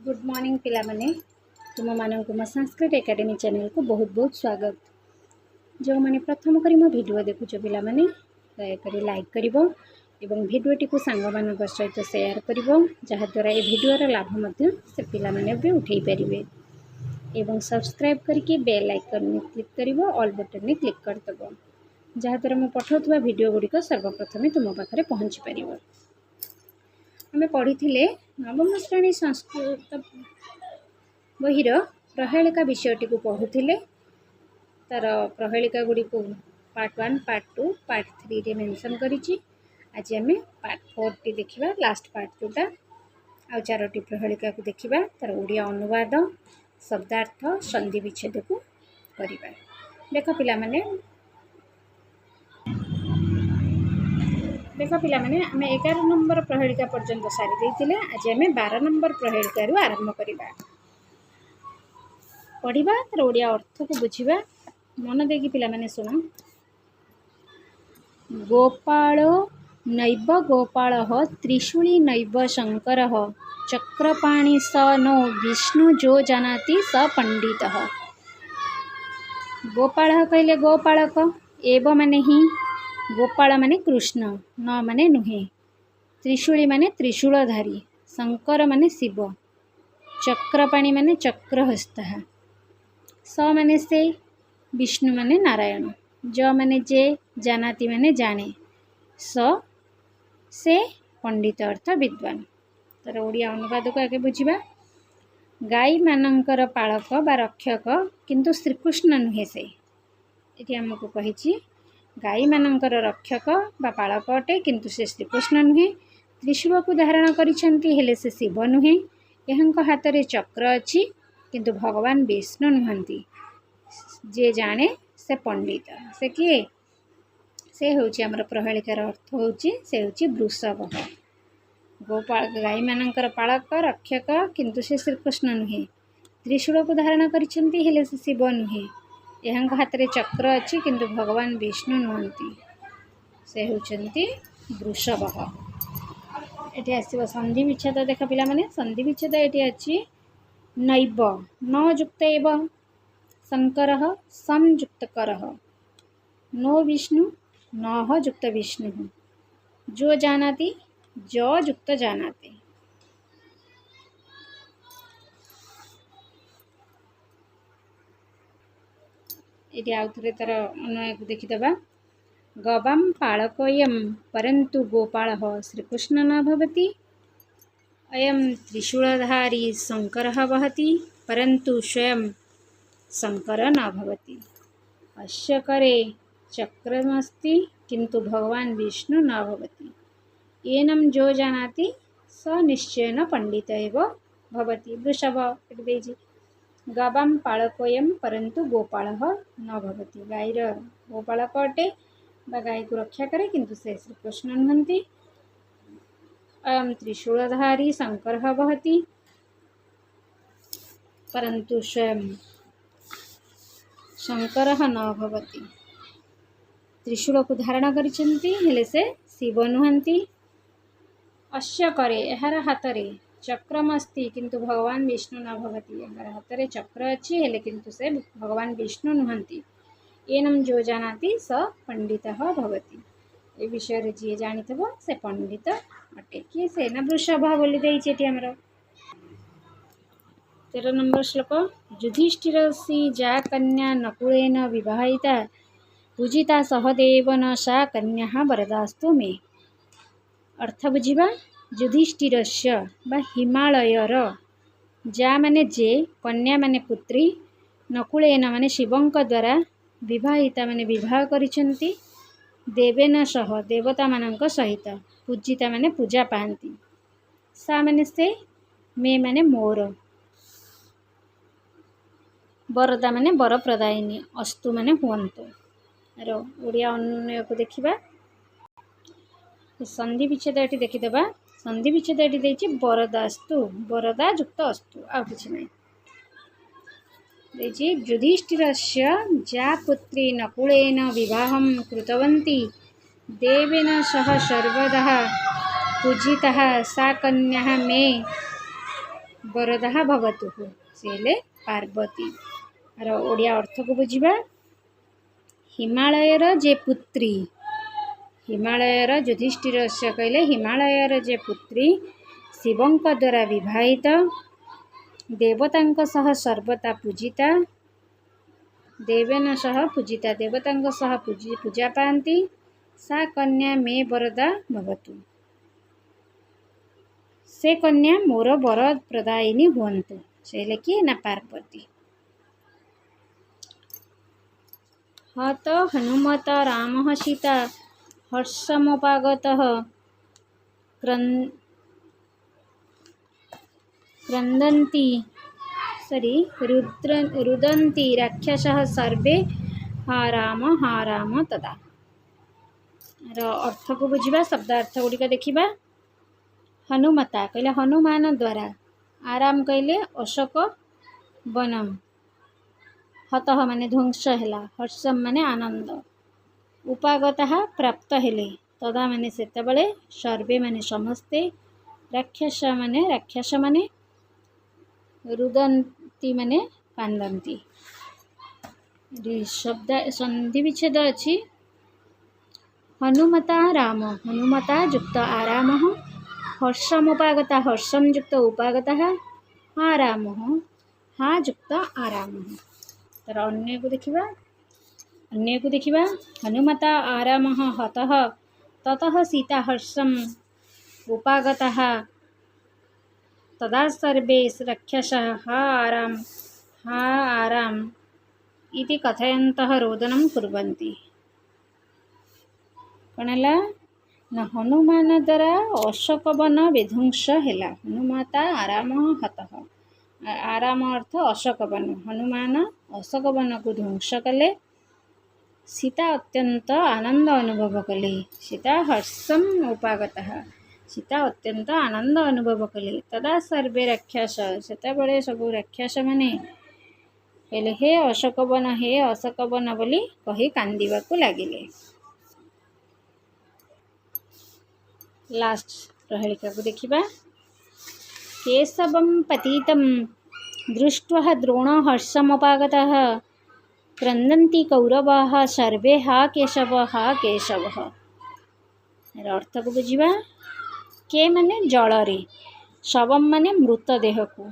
Good morning पिला माने तुम मानक मो संस्कृत एकेडमी चैनल को बहुत बहुत स्वागत। जो मैंने प्रथम करी मो वीडियो देखुच पिला माने दयाकोरी लाइक करिवो एवं वीडियोटी को सांग मानक सहित शेयर करिवो जहाँ द्वारा ए वीडियोर लाभ मध्य से पिला माने भी उठै परिवे एवं सब्सक्राइब करके बेल आइकन में क्लिक करिवो ऑल बटन में क्लिक कर दबो जहाँ द्वारा मो पठाउथुवा वीडियो गुड़िक सर्वप्रथमे तुम पाखरे पहुँची परिवो। आमे पढ़ी नवम श्रेणी संस्कृत बहिर प्रहेलिका विषयटी को पढ़ुले तार प्रहेलिका गुड़ी को पार्ट 1 पार्ट 2 पार्ट 3 रे मेंशन करिछि। आज आमे पार्ट 4 टी देखिबा लास्ट पार्ट जोटा आ चारोटी प्रहेलिका को देखिबा तार ओडिया अनुवाद शब्दार्थ संधि विच्छेद को करिबा। देख पिला माने आमे 11 नंबर प्रहेलिका पर्यंत सारी देइतिले। आज आमे 12 नंबर प्रहेलिका रु आरंभ करिबा पढ़िबा तार ओडिया अर्थ को बुझिबा। मन देकी पिला माने सुनो। गोपालो नैव गोपालः त्रिशूली नैव शंकरः चक्रपाणि स नो विष्णु जो जानाति स पंडितः। गोपालः कहले गोपालक एव माने ही गोपाल माने कृष्ण न माने नुहे त्रिशूली माने त्रिशूलधारी शंकर माने शिव चक्रपाणि माने चक्रहस्त स माने से विष्णु माने नारायण ज माने जे जानाति माने जाने स से पंडित अर्थ विद्वान। तर ओडिया अनुवाद को आगे बुझिबा। गाई मानंकर पालक बा रक्षक किंतु श्रीकृष्ण नुहे से ये आमको कही गाई मानंकर रक्षक बा पालक अटे किंतु से श्रीकृष्ण नुहे त्रिशूल को धारण करिसेंती हेले से शिव नुहे यहंक हाथ रे चक्र अच्छी किंतु भगवान विष्णु नुहंती जे जाने से पंडित से किए से होची हमर प्रहेलिकार अर्थ होची से होची वृषभ गोपाल गाई मानंकर पालक रक्षक किंतु से श्रीकृष्ण नुहे त्रिशूल को धारण करिसेंती हेले से शिव नुहे यहंक हाथ रे चक्र अच्छी किंतु भगवान विष्णु नुहंती से होचंती वृषभ। एटी आसीबो संधि विच्छेद। देख पिला माने संधि विच्छेद एटी अछि नैव न युक्त एव शंकरः संयुक्त करः नो विष्णु न युक्त विष्णु जो जानाति जो युक्त जानाति। ये आउ थे तार अन्वय को देखीदबा। गवां पालकोऽयं परंतु गोपालः श्रीकृष्ण न भवति अयं त्रिशूलधारी शंकरः वहति परंतु स्वयं शंकर न भवति अस्य करे चक्रमस्ति किंतु भगवान विष्णु न भवति एनं जो जानाति स निश्चयेन पंडित एव भवति। वृषभ गवां पालकोऽयं परंतु गोपालः न भवति गाईर गोपालक अटे बा गाई को रक्षा करे किंतु से श्रीकृष्ण नुहंती अयं त्रिशूलधारी शंकरः वहति परंतु स्वयं शंकरः न भवति त्रिशूल को धारण करिसेंती हेले से शिव नुहंती अस्य करे एहार हातरे चक्रमस्ति किंतु भगवान विष्णु न भवति एहार हातरे चक्र अच्छी हेले किंतु से भगवान विष्णु नुहंती एनम जो जानाति स पंडितः भवति। ए विषय रे जी जानिथबो से पंडित अटे कि से ना वृषभ बोली देइछि एटी हमर 13 नंबर श्लोक। युधिष्ठिरसी जा कन्या नकुलेन विवाहिता पूजिता सहदेवन सा कन्या वरदास्तु मे। अर्थ बुझिबा। युधिष्ठिरस्य बा हिमालयर जा माने जे कन्या माने पुत्री नकुलेन माने शिवंक द्वारा विवाहिता माने विवाह करिसेंती देवेन सह देवता मानंक सहित पूजिता माने पूजा पाती सा माने से मे माने मोर वरदा माने वर प्रदायिनी अस्तु माने हुअन्तु। रो ओडिया अन्वय को देखिबा। संधि विच्छेद एटी देखीदबा। संधि विच्छेद एटी देछि वरदास्तु वरदा युक्त अस्तु आ किछि नै देछि। युधिष्ठिरस्य जा पुत्री नकुलेन विवाहं कृतवन्ती देवेन सह सर्वदा पूजिता सा कन्या मे वरदाः भवतु से हेले पार्वती। आर ओडिया अर्थ को बुझिबा। हिमालयर जे पुत्री, हिमालयर युधिष्ठिर से कहले हिमालयर जे पुत्री शिवंक द्वारा विवाहित, देवतांक सह सर्वदा पूजिता, देवेन सह पूजिता, देवतांक सह पूजा पाती, सा कन्या मे वरदा भवतु, से कन्या मोर वर प्रदायिनी हुअन्तु। से किए ना पार्वती। हत हनुमत राम सीता हर्षमुपागतः रुदन्ति राक्षसः सर्वे हा राम तदा। अर्थ को बुझा। शब्दार्थ गुड़िक देखा। हनुमता कहले हनुमान द्वारा, आराम कहले अशोक वन, हतः माने ध्वंस हैला, हर्षम माने आनंद, उपागतः प्राप्त हेले, तदा माने सेतबेले, सर्वे माने समस्ते, राक्षस माने रुदंती माने कांदंती। शब्द संधि विच्छेद अच्छी। हनुमता राम, हनुमता युक्त आराम, हर्षमुपागता हर्षम युक्त उपागता, हा राम हा युक्त आराम। तर अन्य को देखिबा। हनुमता आराम हतः ततः सीता हर्षम उपागता, तदा सर्वे राक्षसः हा आराम इति कथयन्तः रोदनं कुर्वन्ति। कौन है ना हनुमान द्वारा अशोक वन विध्वंस हैला। हनुमता आराम हतः, आराम अर्थ अशोक वन, हनुमान अशोक वन को ध्वंस कले, सीता अत्यंत आनंद अनुभव कले, सीता हर्षम उपागतः, सीता अत्यंत आनंद अनुभव कले, तदा सर्वे राक्षस, सेतबेले सबु राक्षस माने कहले हे अशोक वन बोली कही कांदिबाकू लागिले। लास्ट प्रहेलिका को देखिबा। केशवं पतितं दृष्ट्वा द्रोण हर्षमुपागतः क्रन्दन्ति कौरवाः सर्वे हा केशव अर्थ को बुझिबा। के माने जलरे, शवम माने मृतदेह को,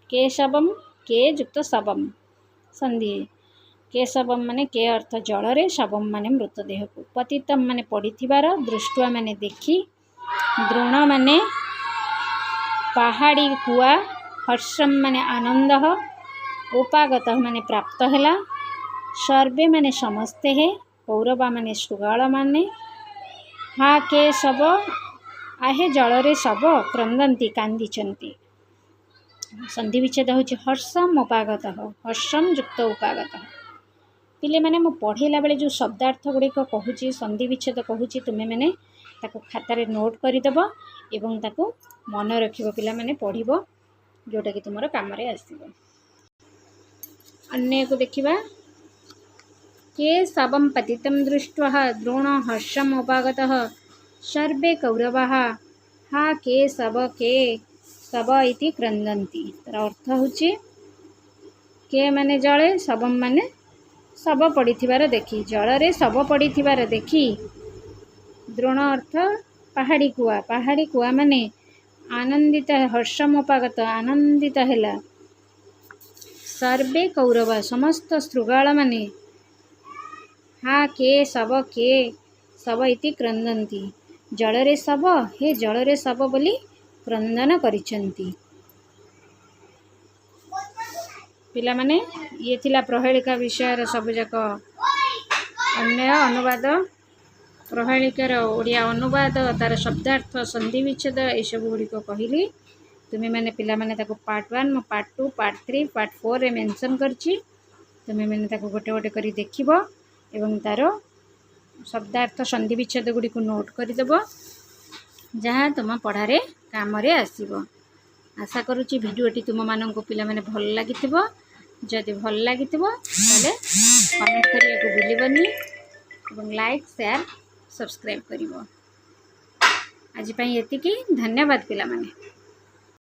केशवम के युक्त शवम संधि, केशवम माने के अर्थ जलरे, शवम माने मृतदेह को, पतितम माने पड़िथिबार, दृष्ट्वा माने देखी, द्रोण माने पहाड़ी कुआ, हर्षम माने आनंद, उपागत माने प्राप्त हैला, सर्वे माने समस्ते है, कौरवा माने शृगाल माने, हा के शव आहे जलरे शव, क्रंदंती कांदीचंती। संधि विच्छेद होछि हर्षम उपागत, हर्षम युक्त उपागत। पिले माने मो पढ़ेला बेले जो शब्दार्थ गुड़िक कहूँ, संधि विच्छेद कहूँ, तुमे मैंने ताको खातार नोट करदेव एवं ताको मन रखिब, पिला माने पढ़िब जोटा कि तुमर काम रे आसीबो। अन्य को देखिबा। के शवं पतितं दृष्ट्वा द्रोण हर्षम उपागतः सर्वे कौरवाः हा के शव इति क्रंदन्ति। तर अर्थ होछि के माने जले, शवम माने शव पड़िथिबार देखी, जलरे शव पड़िथिबार देखी, द्रोण अर्थ पहाड़ी कुआ माने आनंदित, हर्षमुपागत आनंदित हैला, सर्वे कौरव समस्त शृगाल माने हा के शव इति क्रंदन्ति, जलरे शव हे जलरे शव बोली क्रंदन करिसेंती। पिला माने ये थिला प्रहेलिका विषय सबजाक अन्य अनुवाद, प्रहेलिकार ओडिया अनुवाद, तार शब्दार्थ, संधि विच्छेद ये सब गुड़िक कहली। तुम्हें मैंने पिला माने ताको पार्ट 1, पार्ट 2, पार्ट 3, पार्ट 4 रे मेंशन करछि। तुम्हें मैंने ताको गोटे गोटे करी देखिबो एवं तार शब्दार्थ संधि विच्छेद गुड़िक नोट करदेव, जहाँ तुम पढ़ारे काम रे आसीबो। आशा करुच्ची भिडियोटी तुम मानक पिला माने भल लागिथिबो। जदि भल लागिथिबो ताले कमेंट करिया को भूलिबनी एवं लाइक शेयर सब्सक्राइब करिवो। आज पई एतिकी, धन्यवाद पिला माने।